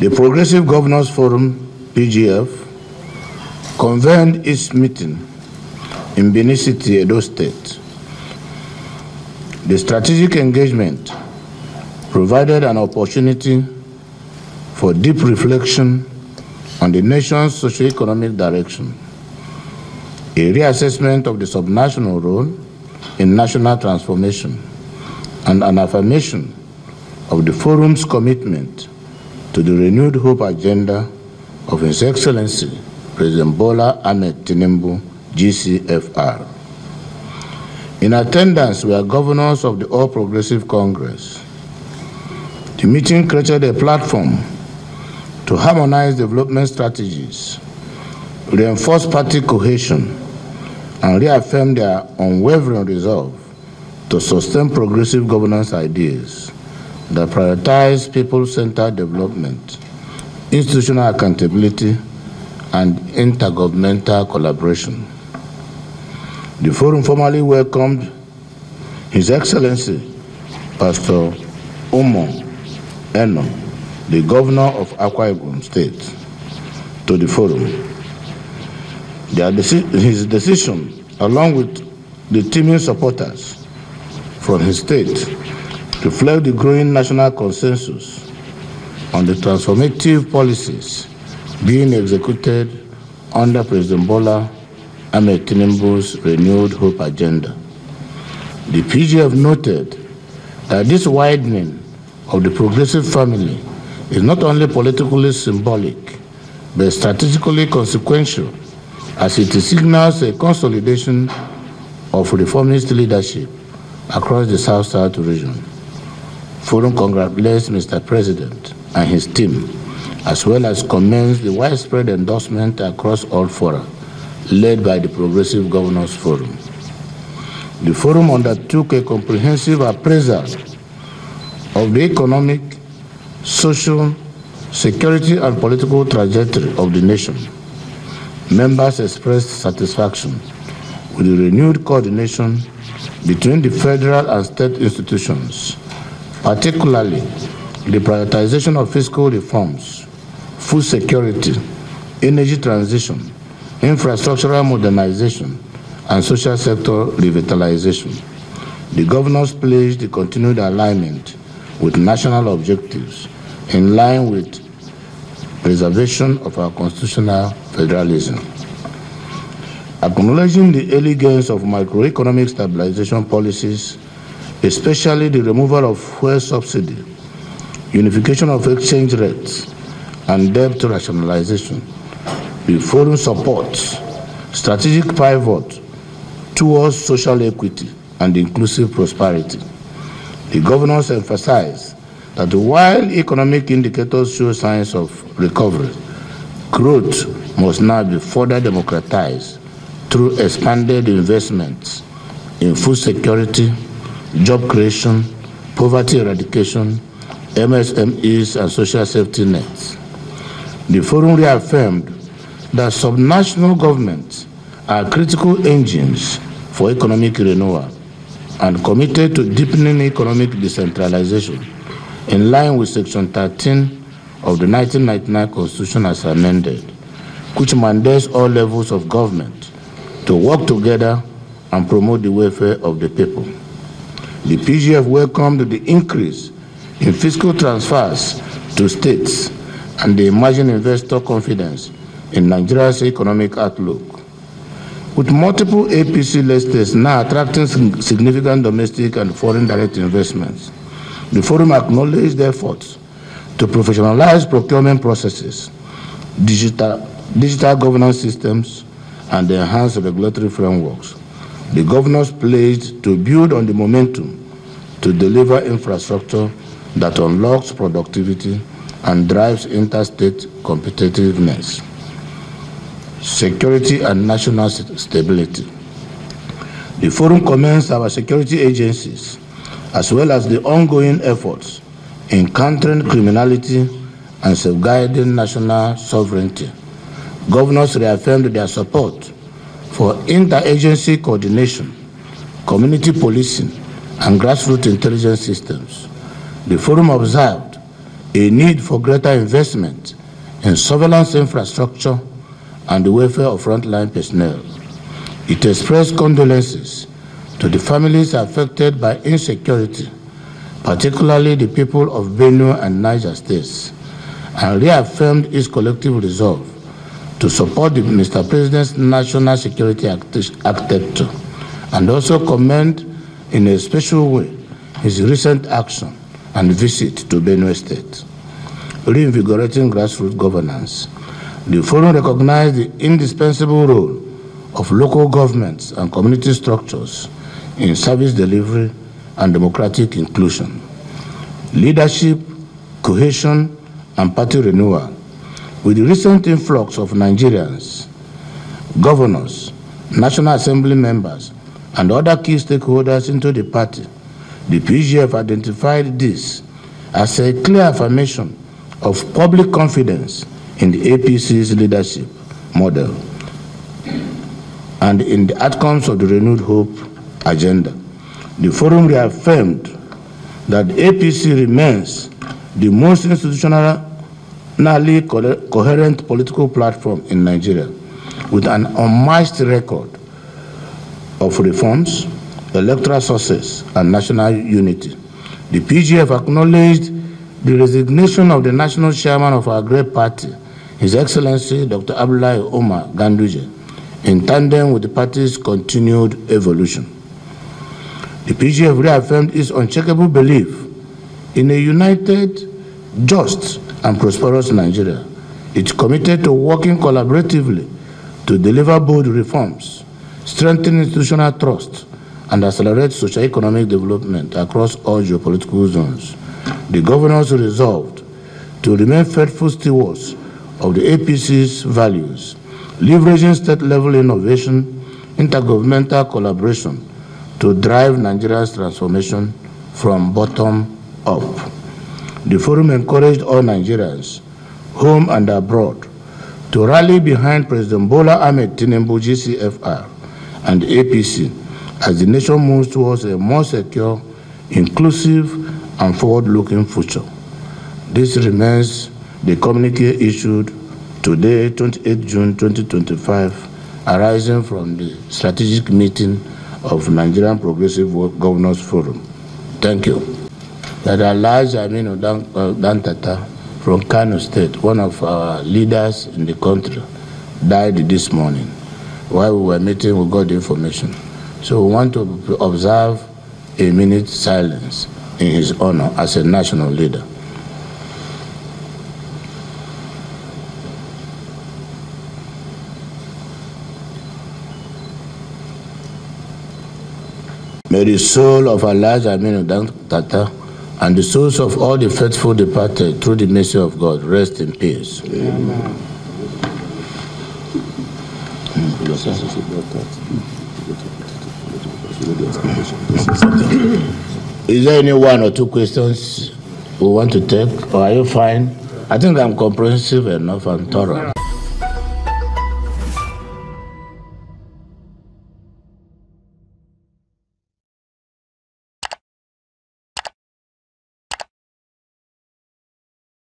The Progressive Governors Forum, PGF, convened its meeting in Benin City, Edo State. The strategic engagement provided an opportunity for deep reflection on the nation's socio-economic direction, a reassessment of the subnational role in national transformation, and an affirmation of the Forum's commitment to the renewed hope agenda of His Excellency President Bola Ahmed Tinubu, GCFR. In attendance were governors of the All Progressive Congress. The meeting created a platform to harmonize development strategies, reinforce party cohesion, and reaffirm their unwavering resolve to sustain progressive governance ideas that prioritize people-centered development, institutional accountability, and intergovernmental collaboration. The Forum formally welcomed His Excellency Pastor Umo Eno, the Governor of Akwa Ibom State, to the Forum. His decision, along with the teeming supporters from his state, reflect the growing national consensus on the transformative policies being executed under President Bola Ahmed Tinubu's renewed hope agenda. The PGF noted that this widening of the progressive family is not only politically symbolic, but strategically consequential, as it signals a consolidation of reformist leadership across the South-South region. Forum congratulates Mr. President and his team, as well as commends the widespread endorsement across all fora led by the Progressive Governors Forum. The Forum undertook a comprehensive appraisal of the economic, social, security, and political trajectory of the nation. Members expressed satisfaction with the renewed coordination between the federal and state institutions, particularly the prioritization of fiscal reforms, food security, energy transition, infrastructural modernization, and social sector revitalization. The governors pledged the continued alignment with national objectives in line with preservation of our constitutional federalism. Acknowledging the early gains of macroeconomic stabilization policies, especially the removal of fuel subsidy, unification of exchange rates, and debt rationalization, the Forum supports strategic pivot towards social equity and inclusive prosperity. The governors emphasize that while economic indicators show signs of recovery, growth must now be further democratized through expanded investments in food security, job creation, poverty eradication, MSMEs, and social safety nets. The Forum reaffirmed that subnational governments are critical engines for economic renewal and committed to deepening economic decentralization in line with Section 13 of the 1999 Constitution as amended, which mandates all levels of government to work together and promote the welfare of the people. The PGF welcomed the increase in fiscal transfers to states and the emerging investor confidence in Nigeria's economic outlook. With multiple APC-led states now attracting significant domestic and foreign direct investments, the Forum acknowledged the efforts to professionalize procurement processes, digital governance systems, and enhance regulatory frameworks. The governors pledged to build on the momentum to deliver infrastructure that unlocks productivity and drives interstate competitiveness, security, and national stability. The Forum commends our security agencies, as well as the ongoing efforts in countering criminality and safeguarding national sovereignty. Governors reaffirmed their support for interagency coordination, community policing, and grassroots intelligence systems. The Forum observed a need for greater investment in surveillance infrastructure and the welfare of frontline personnel. It expressed condolences to the families affected by insecurity, particularly the people of Benue and Niger states, and reaffirmed its collective resolve to support Mr. President's national security architecture, and also commend in a special way his recent action and visit to Benue State. Reinvigorating grassroots governance, the forum recognized the indispensable role of local governments and community structures in service delivery and democratic inclusion. Leadership, cohesion, and party renewal. With the recent influx of Nigerians, governors, National Assembly members, and other key stakeholders into the party, the PGF identified this as a clear affirmation of public confidence in the APC's leadership model and in the outcomes of the Renewed Hope agenda. The forum reaffirmed that the APC remains the most institutionally coherent political platform in Nigeria, with an unmatched record of reforms, electoral success, and national unity. The PGF acknowledged the resignation of the national chairman of our great party, His Excellency Dr. Abdullahi Umar Ganduje, in tandem with the party's continued evolution. The PGF reaffirmed its unshakable belief in a united, just, and prosperous Nigeria. It's committed to working collaboratively to deliver bold reforms, strengthen institutional trust, and accelerate socio-economic development across all geopolitical zones. The governors resolved to remain faithful stewards of the APC's values, leveraging state-level innovation, intergovernmental collaboration to drive Nigeria's transformation from bottom up. The forum encouraged all Nigerians, home and abroad, to rally behind President Bola Ahmed Tinubu GCFR and APC as the nation moves towards a more secure, inclusive, and forward-looking future. This remains the communique issued today, 28 June 2025, arising from the strategic meeting of Nigerian Progressive Governors Forum. Thank you. That Alhaji Aminu Dantata from Kano State, one of our leaders in the country, died this morning. While we were meeting, we got the information. So we want to observe a minute silence in his honor as a national leader. May the soul of Alhaji Aminu Dantata and the souls of all the faithful departed through the mercy of God rest in peace. Amen. Is there any one or two questions we want to take, or are you fine? I think I'm comprehensive enough and thorough.